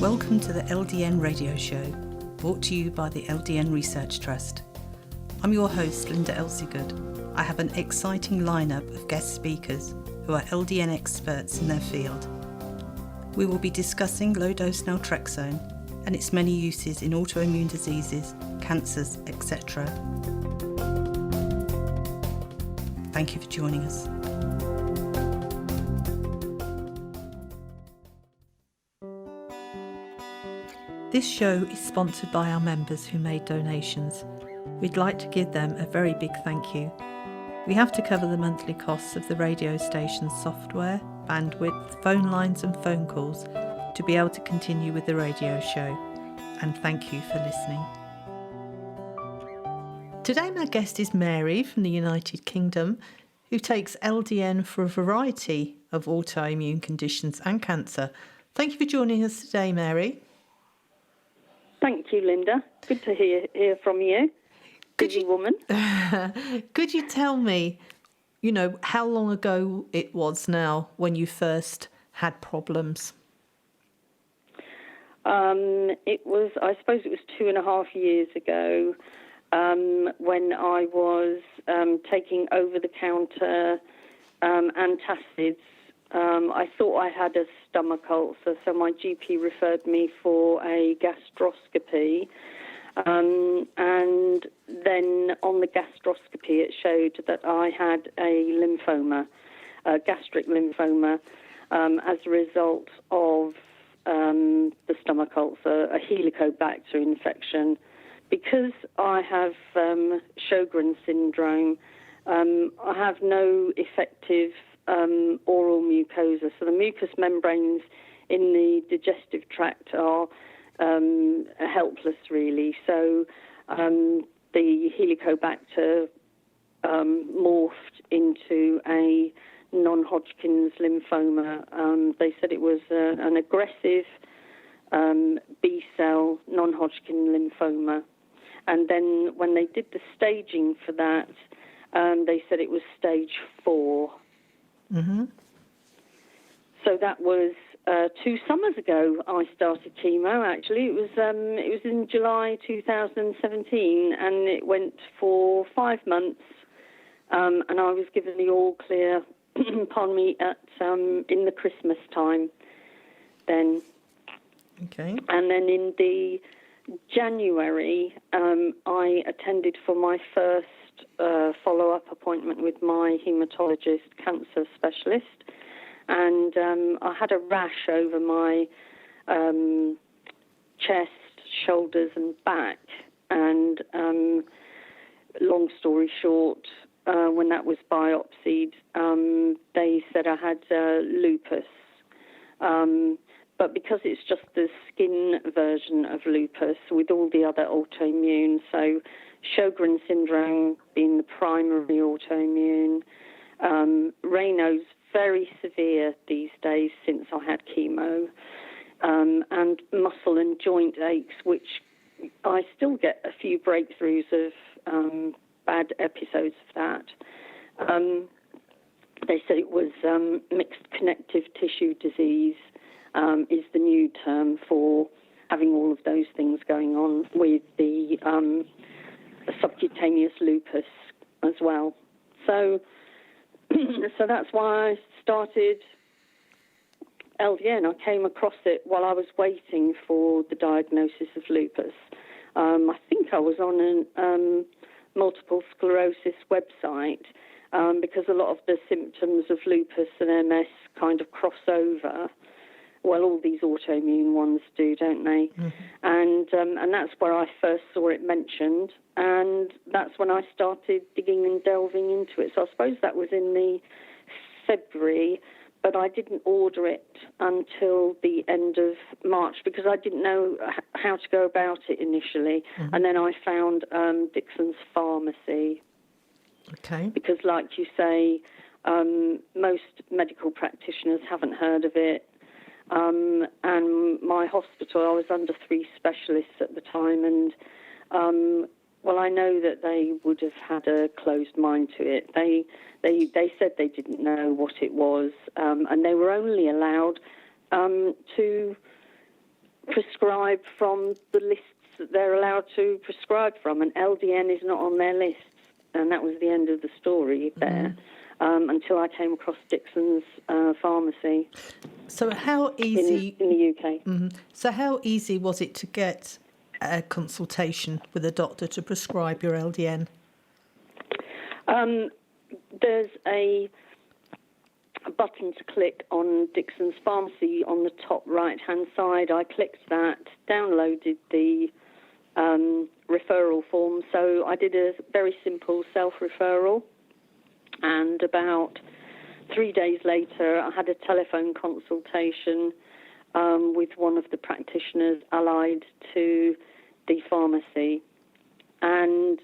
Welcome to the LDN radio show, brought to you by the LDN Research Trust. I'm your host, Linda Elsiegood. I have an exciting lineup of guest speakers who are LDN experts in their field. We will be discussing low-dose naltrexone and its many uses in autoimmune diseases, cancers, etc. Thank you for joining us. This show is sponsored by our members who made donations. We'd like to give them a very big thank you. We have to cover the monthly costs of the radio station's software, bandwidth, phone lines and phone calls to be able to continue with the radio show. And thank you for listening. Today my guest is Mary from the United Kingdom, who takes LDN for a variety of autoimmune conditions and cancer. Thank you for joining us today, Mary. Thank you, Linda. Good to hear from you. Busy woman. Could you tell me, how long ago it was now when you first had problems? I suppose it was 2.5 years ago, when I was taking over-the-counter antacids. I thought I had a stomach ulcer, so my GP referred me for a gastroscopy. And then on the gastroscopy, it showed that I had a lymphoma, a gastric lymphoma, as a result of the stomach ulcer, a Helicobacter infection. Because I have Sjogrens Syndrome, I have no effective oral mucosa. So the mucous membranes in the digestive tract are helpless, really. So the Helicobacter morphed into a Non-Hodgkins Lymphoma. They said it was an aggressive B-cell Non-Hodgkin lymphoma. And then when they did the staging for that, they said it was stage 4. Mm-hmm. So that was 2 summers ago I started chemo, actually. It was in July 2017, and it went for 5 months, and I was given the all clear, pardon me, in the Christmas time then. Okay. And then in the January, I attended for my first follow-up appointment with my hematologist, cancer specialist, and I had a rash over my chest, shoulders and back, and long story short, when that was biopsied, they said I had lupus. But because it's just the skin version of lupus with all the other autoimmune, so Sjogrens Syndrome being the primary autoimmune, Raynaud's very severe these days since I had chemo, and muscle and joint aches, which I still get a few breakthroughs of bad episodes of that. They said it was Mixed Connective Tissue Disease, is the new term for having all of those things going on with the subcutaneous lupus as well. So that's why I started LDN. I came across it while I was waiting for the diagnosis of lupus. I think I was on a multiple sclerosis website because a lot of the symptoms of lupus and MS kind of cross over. Well, all these autoimmune ones do, don't they? Mm-hmm. And that's where I first saw it mentioned, and that's when I started digging and delving into it. So I suppose that was in the February, but I didn't order it until the end of March because I didn't know how to go about it initially. Mm-hmm. And then I found Dixon's Pharmacy. Okay. Because, like you say, most medical practitioners haven't heard of it. And my hospital, I was under 3 specialists at the time, and well, I know that they would have had a closed mind to it. They said they didn't know what it was, and they were only allowed to prescribe from the lists that they're allowed to prescribe from, and LDN is not on their lists. And that was the end of the story there, until I came across Dixon's pharmacy. So how easy... In the UK. Mm-hmm. So how easy was it to get a consultation with a doctor to prescribe your LDN? There's a button to click on Dixon's pharmacy on the top right-hand side. I clicked that, downloaded the referral form. So I did a very simple self-referral, and about 3 days later I had a telephone consultation with one of the practitioners allied to the pharmacy, and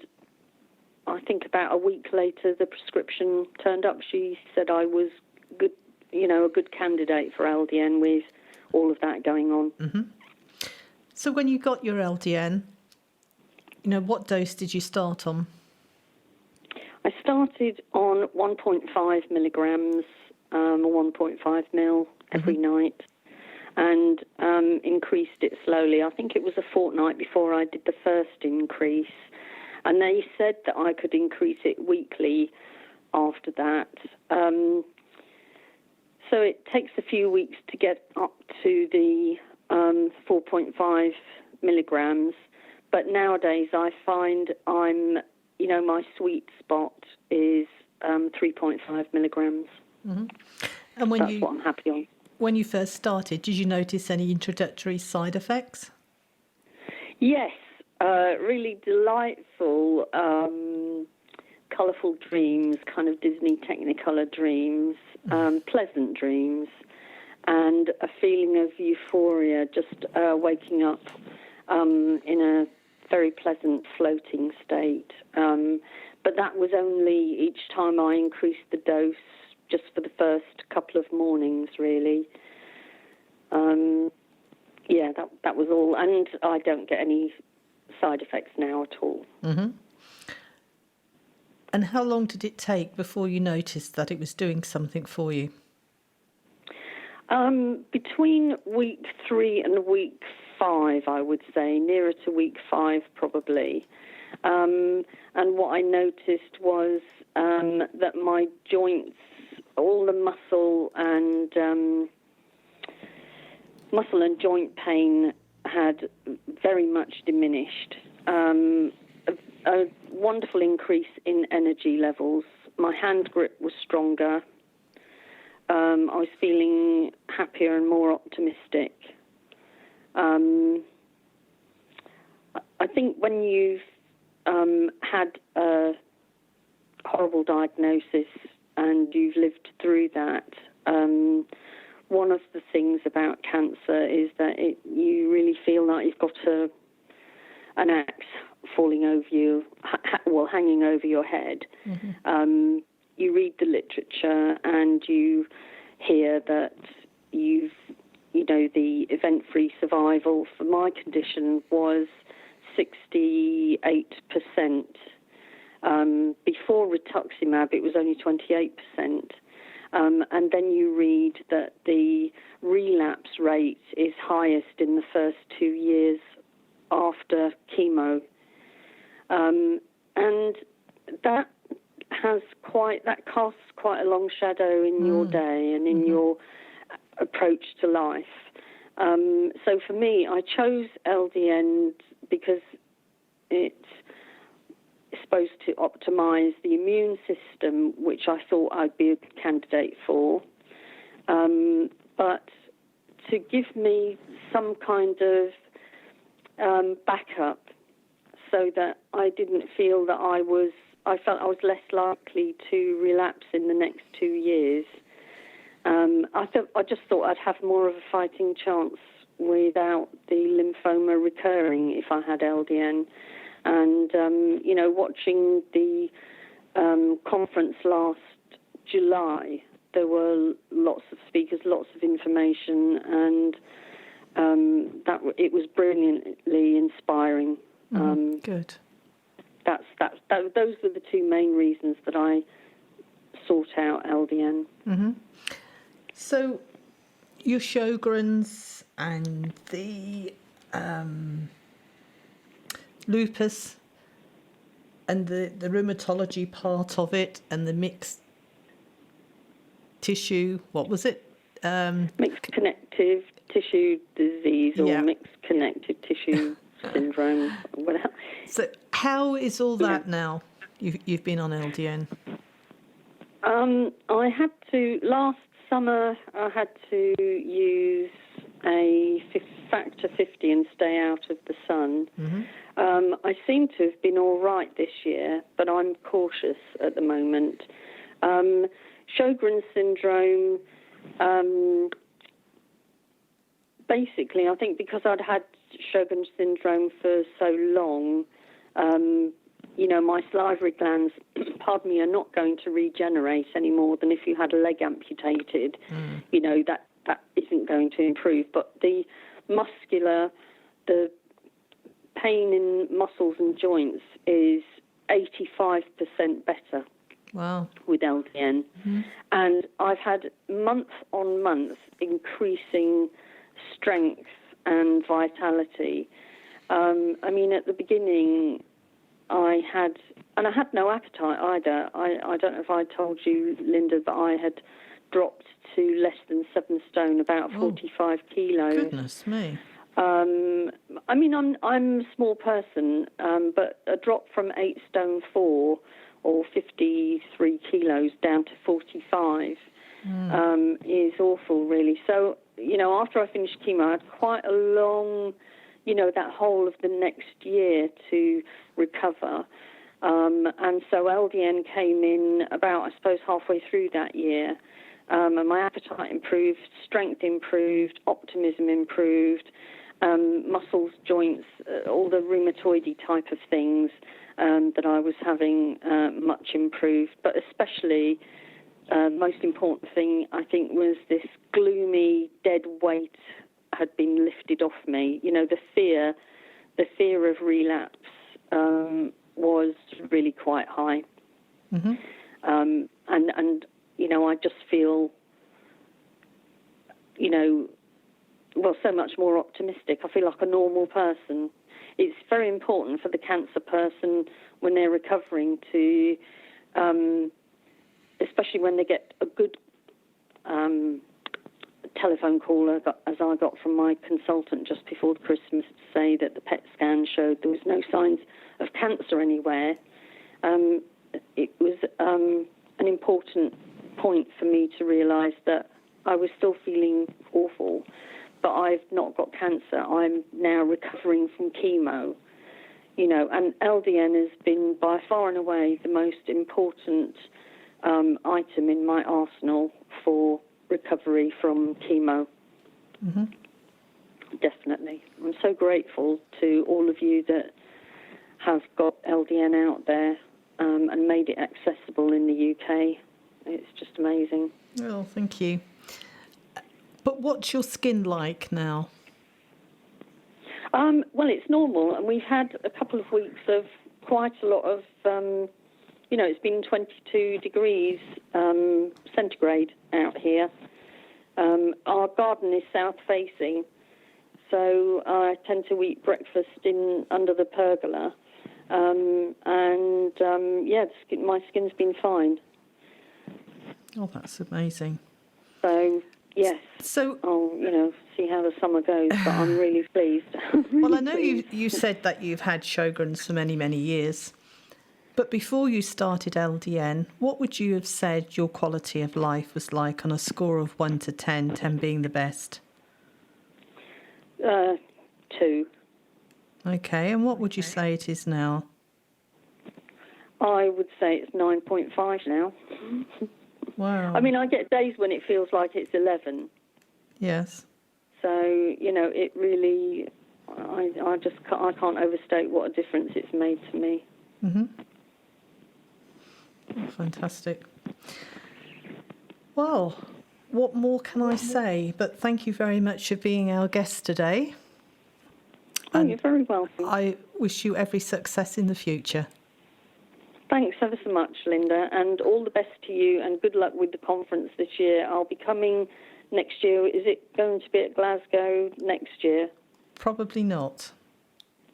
I think about a week later the prescription turned up. She said I was good, a good candidate for LDN with all of that going on. Mm-hmm. So when you got your LDN, what dose did you start on? I started on 1.5 milligrams, 1.5 mil every night, and increased it slowly. I think it was a fortnight before I did the first increase, and they said that I could increase it weekly after that. So it takes a few weeks to get up to the 4.5 milligrams, but nowadays I find my sweet spot is 3.5 milligrams. Mm-hmm. And that's what I'm happy on. When you first started, did you notice any introductory side effects? Yes, really delightful, colourful dreams, kind of Disney Technicolor dreams, pleasant dreams, and a feeling of euphoria, just waking up in a very pleasant floating state. But that was only each time I increased the dose, just for the first couple of mornings, really. That was all. And I don't get any side effects now at all. Mm-hmm. And how long did it take before you noticed that it was doing something for you? Between week 3 and week 5, I would say, nearer to week 5 probably. And what I noticed was that my joints, all the muscle and joint pain had very much diminished. A wonderful increase in energy levels. My hand grip was stronger. I was feeling happier and more optimistic. I think when you've had a horrible diagnosis and you've lived through that, one of the things about cancer is that you really feel like you've got an axe falling over you, hanging over your head. Mm-hmm. You read the literature and you hear that the event-free survival for my condition was 68%. Before rituximab, it was only 28%. And then you read that the relapse rate is highest in the first 2 years after chemo. And that casts quite a long shadow in your day and in your approach to life. So for me, I chose LDN because it's supposed to optimize the immune system, which I thought I'd be a good candidate for, but to give me some kind of backup so that I didn't feel that I felt I was less likely to relapse in the next 2 years. I just thought I'd have more of a fighting chance without the lymphoma recurring if I had LDN. And, watching the conference last July, there were lots of speakers, lots of information, and it was brilliantly inspiring. Good. Those were the two main reasons that I sought out LDN. Mm-hmm. So your Sjogrens and the lupus and the rheumatology part of it and the mixed tissue, what was it? Mixed Connective Tissue Disease or Mixed Connective Tissue Syndrome, whatever. So how is all that now? You've been on LDN. I had to, last summer, I had to use a factor 50 and stay out of the sun. Mm-hmm. I seem to have been all right this year, but I'm cautious at the moment. Sjogrens Syndrome, basically, I think because I'd had Sjogrens Syndrome for so long, my salivary glands, pardon me, are not going to regenerate any more than if you had a leg amputated. That isn't going to improve. But the pain in muscles and joints is 85% better. Wow. With LDN. Mm-hmm. And I've had month on month increasing strength and vitality. At the beginning, I had no appetite either. I don't know if I told you, Linda, but I had dropped to less than 7 stone, about 45 kilos. Goodness me. I'm a small person, but a drop from 8 stone 4 or 53 kilos down to 45 is awful, really. So, after I finished chemo, I had quite a long, that whole of the next year to recover. And so LDN came in about, I suppose, halfway through that year. And my appetite improved, strength improved, optimism improved, muscles, joints, all the rheumatoid-y type of things that I was having much improved. But especially, most important thing, I think, was this gloomy, dead weight had been lifted off me. The fear of relapse was really quite high. Mm-hmm. And I just feel, so much more optimistic. I feel like a normal person. It's very important for the cancer person when they're recovering to, especially when they get a good telephone call, as I got from my consultant just before Christmas, to say that the PET scan showed there was no signs of cancer anywhere. It was an important point for me to realise that I was still feeling awful, but I've not got cancer. I'm now recovering from chemo, and LDN has been by far and away the most important item in my arsenal for recovery from chemo. Mm-hmm. Definitely. I'm so grateful to all of you that have got LDN out there and made it accessible in the UK. It's just amazing. Well, thank you. But what's your skin like now? Well, it's normal, and we've had a couple of weeks of quite a lot of, it's been 22 degrees centigrade out here. Our garden is south-facing, so I tend to eat breakfast under the pergola, my skin's been fine. Oh, that's amazing. So, yes. So, I'll, see how the summer goes, but I'm really pleased. Well, I know you said that you've had Sjogren's for many, many years. But before you started LDN, what would you have said your quality of life was like on a score of 1 to 10, 10 being the best? 2. Okay, and what would you say it is now? I would say it's 9.5 now. Wow. I mean, I get days when it feels like it's 11. Yes. So, it really, I can't overstate what a difference it's made to me. Mm-hmm. Oh, fantastic. Well, what more can I say? But thank you very much for being our guest today. Oh, you're very welcome. I wish you every success in the future. Thanks ever so much, Linda, and all the best to you, and good luck with the conference this year. I'll be coming next year. Is it going to be at Glasgow next year? Probably not.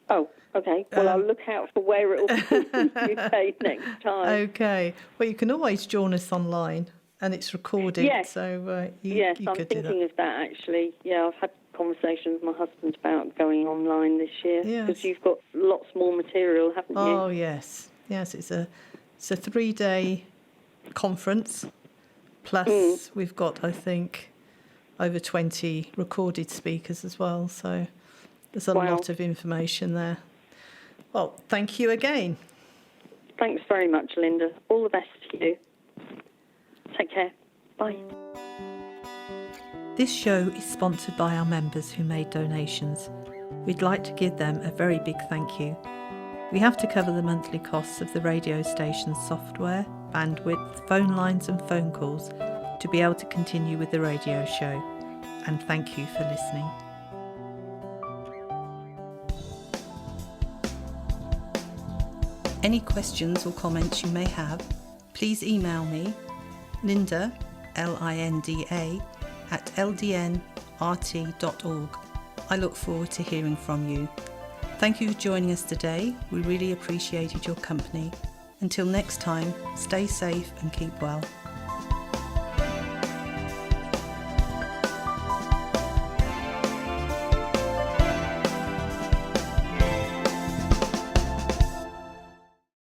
Oh, okay. Well, I'll look out for where it will be in the UK next time. Okay. Well, you can always join us online, and it's recorded. Yes. So you Yes, you I'm could do thinking that. of that, actually. Yeah, I've had conversations with my husband about going online this year, because Yes. you've got lots more material, haven't you? Oh, yes. Yes, it's a 3-day conference, plus we've got, I think, over 20 recorded speakers as well. So there's a Wow. lot of information there. Well, thank you again. Thanks very much, Linda. All the best to you. Take care. Bye. This show is sponsored by our members who made donations. We'd like to give them a very big thank you. We have to cover the monthly costs of the radio station's software, bandwidth, phone lines and phone calls to be able to continue with the radio show. And thank you for listening. Any questions or comments you may have, please email me, Linda, Linda, at ldnrt.org. I look forward to hearing from you. Thank you for joining us today. We really appreciated your company. Until next time, stay safe and keep well.